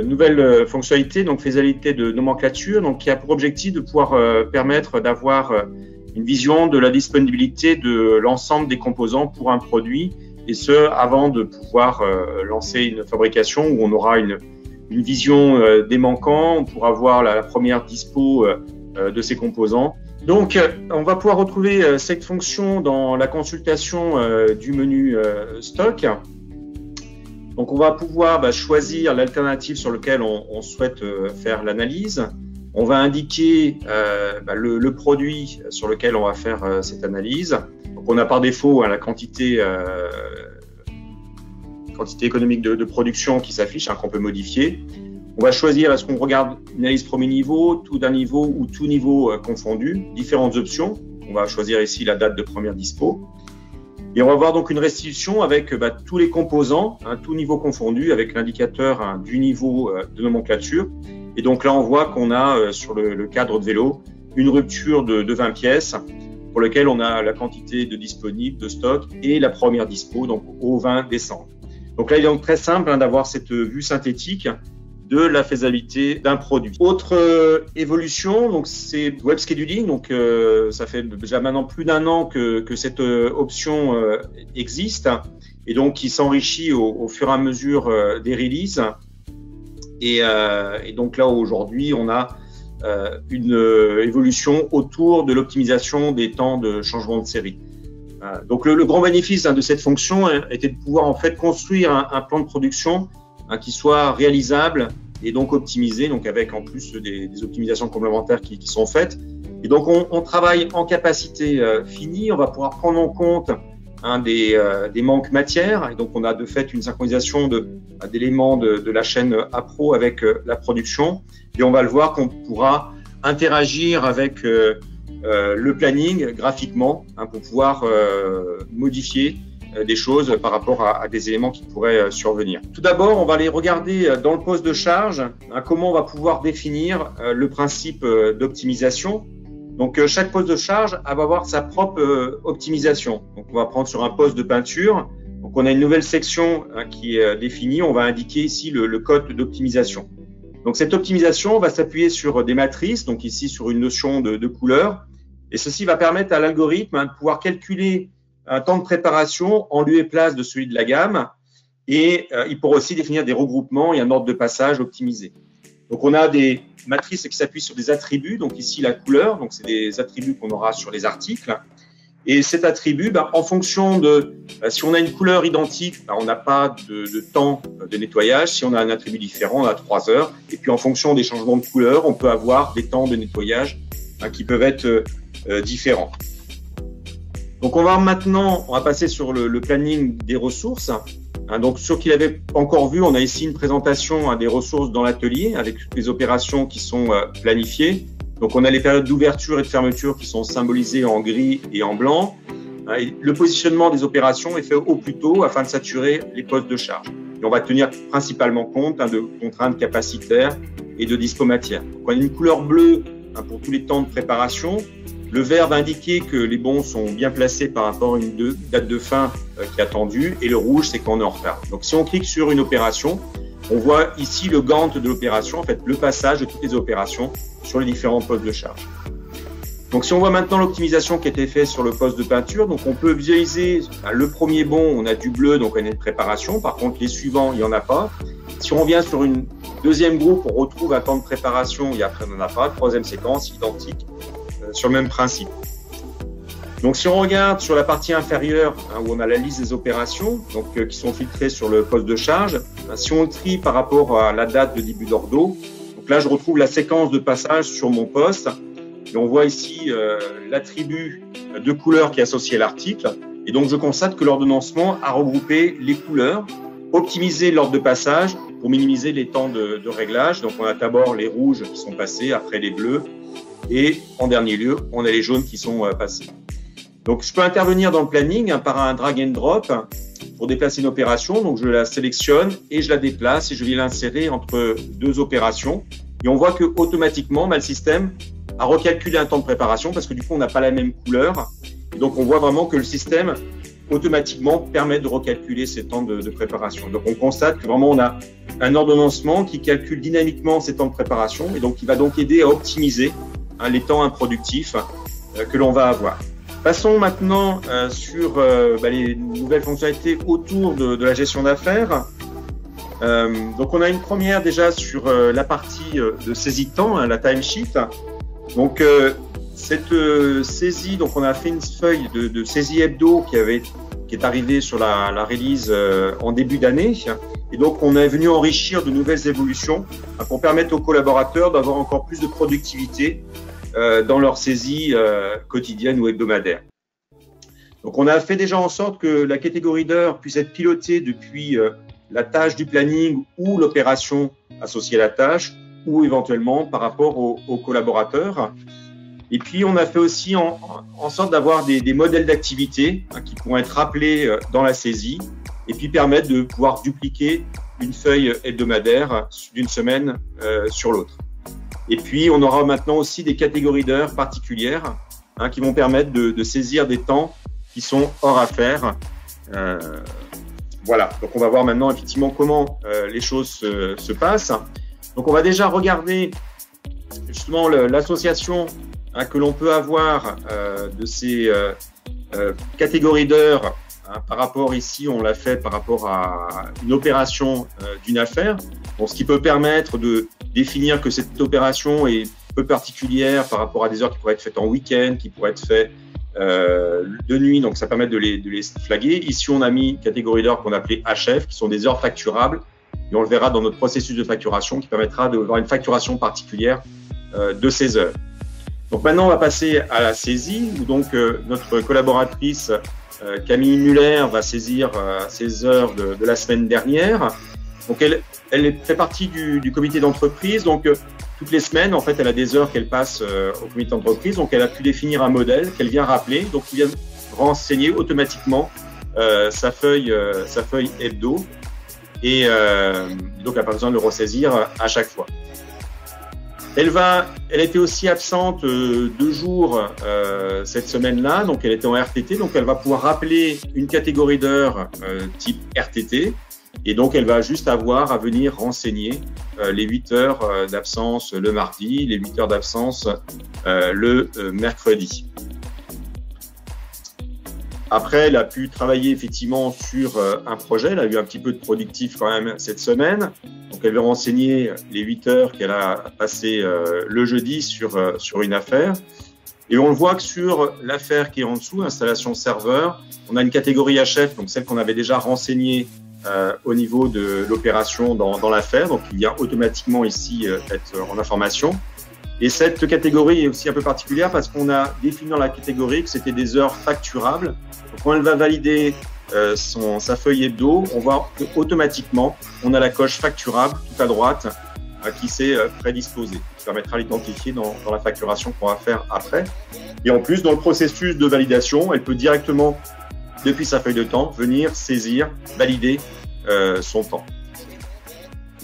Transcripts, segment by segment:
Nouvelle fonctionnalité, donc faisabilité de nomenclature, donc qui a pour objectif de pouvoir permettre d'avoir une vision de la disponibilité de l'ensemble des composants pour un produit, et ce avant de pouvoir lancer une fabrication où on aura une vision des manquants, on pourra voir la première dispo de ces composants. Donc on va pouvoir retrouver cette fonction dans la consultation du menu stock. Donc, on va pouvoir choisir l'alternative sur laquelle on souhaite faire l'analyse. On va indiquer le produit sur lequel on va faire cette analyse. Donc, on a par défaut la quantité économique de production qui s'affiche, qu'on peut modifier. On va choisir est-ce qu'on regarde une analyse premier niveau, tout d'un niveau ou tout niveau confondu. Différentes options. On va choisir ici la date de première dispo. Et on va voir donc une restitution avec tous les composants, tout niveau confondu, avec l'indicateur du niveau de nomenclature. Et donc là, on voit qu'on a sur le cadre de vélo une rupture de 20 pièces pour lequel on a la quantité de disponible, de stock et la première dispo, donc au 20 décembre. Donc là, il est donc très simple d'avoir cette vue synthétique de la faisabilité d'un produit. Autre évolution, donc c'est web scheduling. Donc ça fait déjà maintenant plus d'un an que cette option existe et donc qui s'enrichit au fur et à mesure des releases. Et donc là aujourd'hui, on a une évolution autour de l'optimisation des temps de changement de série. Donc le grand bénéfice de cette fonction était de pouvoir en fait construire un plan de production qui soit réalisable et donc optimisé, donc avec en plus des optimisations complémentaires qui sont faites. Et donc on travaille en capacité finie, on va pouvoir prendre en compte des manques matières, et donc on a de fait une synchronisation d'éléments de la chaîne appro avec la production, et on va le voir qu'on pourra interagir avec le planning graphiquement pour pouvoir modifier des choses par rapport à des éléments qui pourraient survenir. Tout d'abord, on va aller regarder dans le poste de charge comment on va pouvoir définir le principe d'optimisation. Donc, chaque poste de charge va avoir sa propre optimisation. Donc, on va prendre sur un poste de peinture. Donc, on a une nouvelle section qui est définie. On va indiquer ici le code d'optimisation. Donc, cette optimisation va s'appuyer sur des matrices, donc ici sur une notion de couleur. Et ceci va permettre à l'algorithme de pouvoir calculer un temps de préparation en lieu et place de celui de la gamme, et il pourra aussi définir des regroupements et un ordre de passage optimisé. Donc on a des matrices qui s'appuient sur des attributs, donc ici la couleur, donc c'est des attributs qu'on aura sur les articles, et cet attribut, en fonction de si on a une couleur identique, on n'a pas de temps de nettoyage. Si on a un attribut différent, on a 3 heures, et puis en fonction des changements de couleur, on peut avoir des temps de nettoyage qui peuvent être différents. Donc on va passer sur le planning des ressources. Donc ceux qui l'avaient pas encore vu, on a ici une présentation des ressources dans l'atelier avec les opérations qui sont planifiées. Donc on a les périodes d'ouverture et de fermeture qui sont symbolisées en gris et en blanc. Et le positionnement des opérations est fait au plus tôt afin de saturer les postes de charge. Et on va tenir principalement compte de contraintes capacitaires et de dispo matière. Donc on a une couleur bleue pour tous les temps de préparation. Le vert va indiquer que les bons sont bien placés par rapport à une date de fin qui est attendue, et le rouge, c'est qu'on est en retard. Donc, si on clique sur une opération, on voit ici le Gantt de l'opération, en fait, le passage de toutes les opérations sur les différents postes de charge. Donc, si on voit maintenant l'optimisation qui a été faite sur le poste de peinture, donc on peut visualiser le premier bon, on a du bleu, donc on a une préparation. Par contre, les suivants, il n'y en a pas. Si on revient sur une deuxième groupe, on retrouve un temps de préparation et après, on n'en a pas. Troisième séquence, identique. Sur le même principe. Donc, si on regarde sur la partie inférieure où on a la liste des opérations qui sont filtrées sur le poste de charge, si on le trie par rapport à la date de début d'ordo, donc là je retrouve la séquence de passage sur mon poste et on voit ici l'attribut de couleur qui est associé à l'article, et donc je constate que l'ordonnancement a regroupé les couleurs, optimisé l'ordre de passage pour minimiser les temps de réglage. Donc on a d'abord les rouges qui sont passés, après les bleus, et en dernier lieu, on a les jaunes qui sont passés. Donc, je peux intervenir dans le planning par un drag and drop pour déplacer une opération. Donc, je la sélectionne et je la déplace et je vais l'insérer entre deux opérations. Et on voit que automatiquement, le système a recalculé un temps de préparation parce que du coup, on n'a pas la même couleur. Et donc, on voit vraiment que le système automatiquement permet de recalculer ces temps de préparation. Donc, on constate que vraiment, on a un ordonnancement qui calcule dynamiquement ces temps de préparation et donc qui va donc aider à optimiser les temps improductifs que l'on va avoir. Passons maintenant sur les nouvelles fonctionnalités autour de la gestion d'affaires. Donc, on a une première déjà sur la partie de saisie de temps, la timesheet. Donc, cette saisie, donc on a fait une feuille de saisie hebdo qui est arrivée sur la release en début d'année. Et donc, on est venu enrichir de nouvelles évolutions pour permettre aux collaborateurs d'avoir encore plus de productivité dans leur saisie quotidienne ou hebdomadaire. Donc, on a fait déjà en sorte que la catégorie d'heures puisse être pilotée depuis la tâche du planning ou l'opération associée à la tâche ou éventuellement par rapport aux collaborateurs. Et puis, on a fait aussi en sorte d'avoir des modèles d'activité qui pourront être rappelés dans la saisie et puis permettre de pouvoir dupliquer une feuille hebdomadaire d'une semaine sur l'autre. Et puis, on aura maintenant aussi des catégories d'heures particulières qui vont permettre de saisir des temps qui sont hors affaires. Voilà, donc on va voir maintenant effectivement comment les choses se passent. Donc, on va déjà regarder justement l'association que l'on peut avoir de ces catégories d'heures par rapport ici, on l'a fait par rapport à une opération d'une affaire. Bon, ce qui peut permettre de définir que cette opération est peu particulière par rapport à des heures qui pourraient être faites en week-end, qui pourraient être faites de nuit, donc ça permet de les flaguer. Ici, on a mis catégorie d'heures qu'on appelait HF, qui sont des heures facturables, et on le verra dans notre processus de facturation qui permettra d'avoir une facturation particulière de ces heures. Donc maintenant, on va passer à la saisie, où donc notre collaboratrice Camille Muller va saisir ces heures de la semaine dernière. Donc elle fait partie du comité d'entreprise, donc toutes les semaines, en fait, elle a des heures qu'elle passe au comité d'entreprise, donc elle a pu définir un modèle qu'elle vient rappeler, donc qui vient renseigner automatiquement sa feuille hebdo, et donc elle n'a pas besoin de le ressaisir à chaque fois. Elle était aussi absente 2 jours cette semaine-là, donc elle était en RTT, donc elle va pouvoir rappeler une catégorie d'heures type RTT, et donc elle va juste avoir à venir renseigner les 8 heures d'absence le mardi, les 8 heures d'absence le mercredi. Après, elle a pu travailler effectivement sur un projet. Elle a eu un petit peu de productif quand même cette semaine. Donc, elle va renseigner les 8 heures qu'elle a passées le jeudi sur une affaire. Et on le voit que sur l'affaire qui est en dessous, installation serveur, on a une catégorie HF, donc celle qu'on avait déjà renseignée au niveau de l'opération dans l'affaire. Donc, il vient automatiquement ici être en information. Et cette catégorie est aussi un peu particulière parce qu'on a défini dans la catégorie que c'était des heures facturables. Donc, quand elle va valider sa feuille hebdo, on voit qu'automatiquement, on a la coche facturable tout à droite qui s'est prédisposée, qui permettra de l'identifier dans la facturation qu'on va faire après. Et en plus, dans le processus de validation, elle peut directement, depuis sa feuille de temps, venir saisir, valider son temps.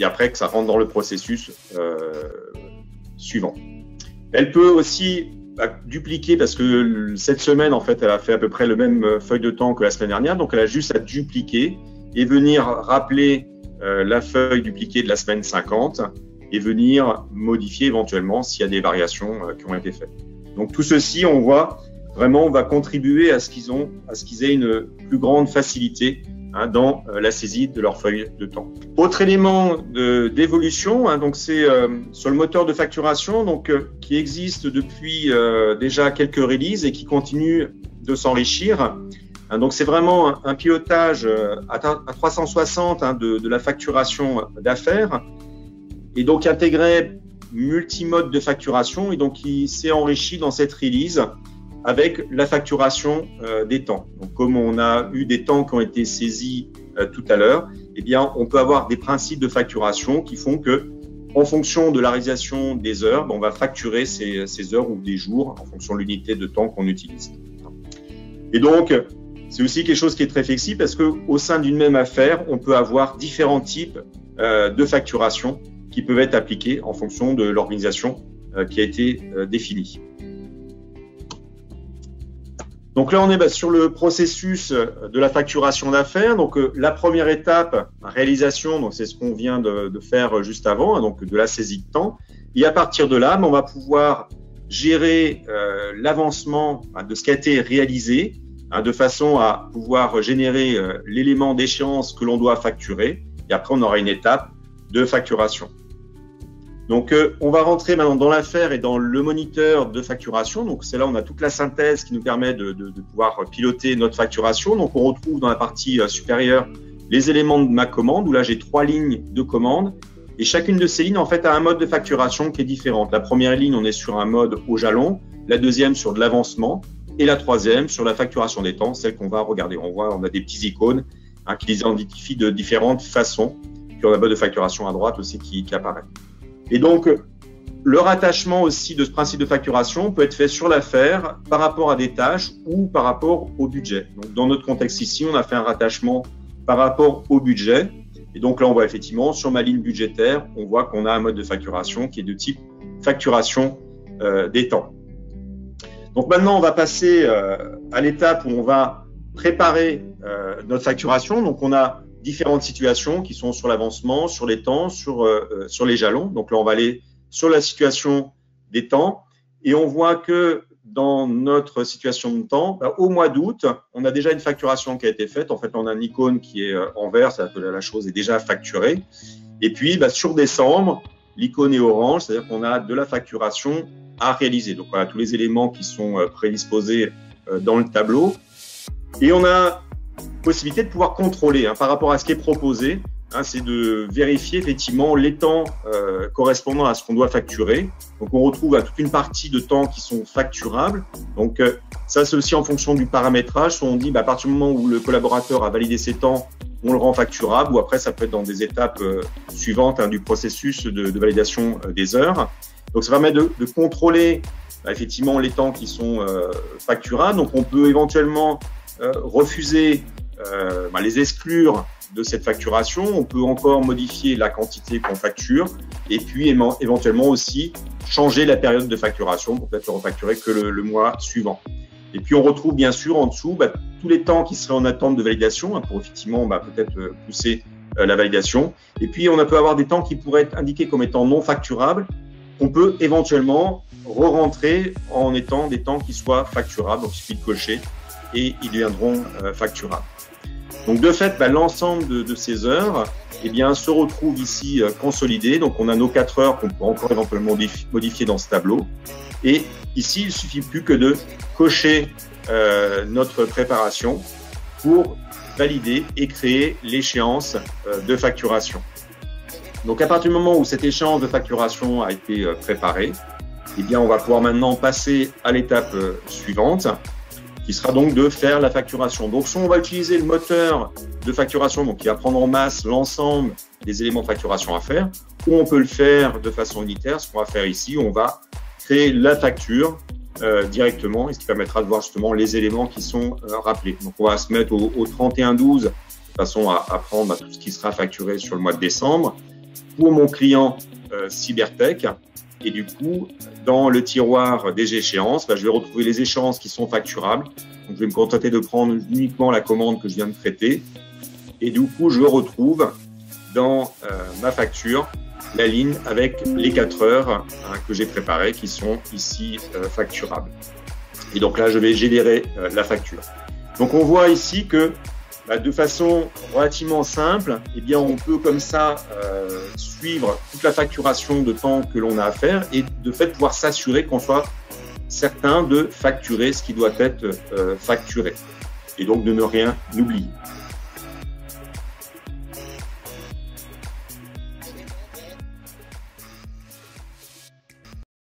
Et après que ça rentre dans le processus suivant. Elle peut aussi dupliquer parce que cette semaine, en fait, elle a fait à peu près le même feuille de temps que la semaine dernière. Donc, elle a juste à dupliquer et venir rappeler la feuille dupliquée de la semaine 50 et venir modifier éventuellement s'il y a des variations qui ont été faites. Donc, tout ceci, on voit vraiment, va contribuer à ce qu'ils aient une plus grande facilité dans la saisie de leur feuille de temps. Autre élément d'évolution, donc c'est sur le moteur de facturation, donc qui existe depuis déjà quelques releases et qui continue de s'enrichir. Donc c'est vraiment un pilotage à 360 de la facturation d'affaires et donc intégrait multimode de facturation et donc qui s'est enrichi dans cette release avec la facturation des temps. Donc, comme on a eu des temps qui ont été saisis tout à l'heure, eh bien, on peut avoir des principes de facturation qui font que, en fonction de la réalisation des heures, on va facturer ces heures ou des jours en fonction de l'unité de temps qu'on utilise. Et donc, C'est aussi quelque chose qui est très flexible parce qu'au sein d'une même affaire, on peut avoir différents types de facturation qui peuvent être appliqués en fonction de l'organisation qui a été définie. Donc là, on est sur le processus de la facturation d'affaires. Donc la première étape, la réalisation, donc c'est ce qu'on vient de faire juste avant, hein, donc de la saisie de temps. Et à partir de là, on va pouvoir gérer l'avancement de ce qui a été réalisé, hein, de façon à pouvoir générer l'élément d'échéance que l'on doit facturer. Et après, on aura une étape de facturation. Donc, on va rentrer maintenant dans l'affaire et dans le moniteur de facturation. Donc, c'est là où on a toute la synthèse qui nous permet de pouvoir piloter notre facturation. Donc, on retrouve dans la partie supérieure les éléments de ma commande, où là, j'ai 3 lignes de commande. Et chacune de ces lignes, en fait, a un mode de facturation qui est différent. La première ligne, on est sur un mode au jalon. La deuxième, sur de l'avancement. Et la troisième, sur la facturation des temps, celle qu'on va regarder. On a des petits icônes hein, qui les identifient de différentes façons. Puis, on a un mode de facturation à droite aussi qui apparaît. Et donc, le rattachement aussi de ce principe de facturation peut être fait sur l'affaire par rapport à des tâches ou par rapport au budget. Donc, dans notre contexte ici, on a fait un rattachement par rapport au budget. Et donc là, on voit effectivement sur ma ligne budgétaire, on voit qu'on a un mode de facturation qui est de type facturation des temps. Donc maintenant, on va passer à l'étape où on va préparer notre facturation. Donc on a différentes situations qui sont sur l'avancement, sur les temps, sur les jalons. Donc là, on va aller sur la situation des temps et on voit que dans notre situation de temps, au mois d'août, on a déjà une facturation qui a été faite. En fait, on a une icône qui est en vert, c'est-à-dire que la chose est déjà facturée. Et puis, sur décembre, l'icône est orange, c'est-à-dire qu'on a de la facturation à réaliser. Donc voilà, tous les éléments qui sont prédisposés dans le tableau. Et on a possibilité de pouvoir contrôler par rapport à ce qui est proposé, c'est de vérifier effectivement les temps correspondant à ce qu'on doit facturer. Donc on retrouve toute une partie de temps qui sont facturables. Donc ça c'est aussi en fonction du paramétrage. Soit on dit à partir du moment où le collaborateur a validé ses temps, on le rend facturable, ou après ça peut être dans des étapes suivantes du processus de validation des heures. Donc ça permet de contrôler effectivement les temps qui sont facturables. Donc on peut éventuellement refuser, les exclure de cette facturation. On peut encore modifier la quantité qu'on facture et puis éventuellement aussi changer la période de facturation pour peut-être le refacturer que le mois suivant. Et puis on retrouve bien sûr en dessous tous les temps qui seraient en attente de validation pour effectivement peut-être pousser la validation. Et puis on peut avoir des temps qui pourraient être indiqués comme étant non facturables. On peut éventuellement re-rentrer en étant des temps qui soient facturables. Donc il suffit de cocher et ils deviendront facturables. Donc de fait, l'ensemble de ces heures se retrouve ici consolidé. Donc on a nos 4 heures qu'on peut encore éventuellement modifier dans ce tableau. Et ici, il ne suffit plus que de cocher notre préparation pour valider et créer l'échéance de facturation. Donc à partir du moment où cette échéance de facturation a été préparée, on va pouvoir maintenant passer à l'étape suivante, qui sera donc de faire la facturation. Donc, soit on va utiliser le moteur de facturation, donc qui va prendre en masse l'ensemble des éléments de facturation à faire, ou on peut le faire de façon unitaire. Ce qu'on va faire ici, on va créer la facture directement, et ce qui permettra de voir justement les éléments qui sont rappelés. Donc, on va se mettre au 31/12 de façon à prendre tout ce qui sera facturé sur le mois de décembre pour mon client Cybertech. Et du coup, dans le tiroir des échéances, je vais retrouver les échéances qui sont facturables. Donc, je vais me contenter de prendre uniquement la commande que je viens de traiter. Et du coup, je retrouve dans ma facture la ligne avec les 4 heures que j'ai préparées qui sont ici facturables. Et donc là, je vais générer la facture. Donc, on voit ici que de façon relativement simple, on peut comme ça suivre toute la facturation de temps que l'on a à faire et de fait pouvoir s'assurer qu'on soit certain de facturer ce qui doit être facturé et donc de ne rien oublier.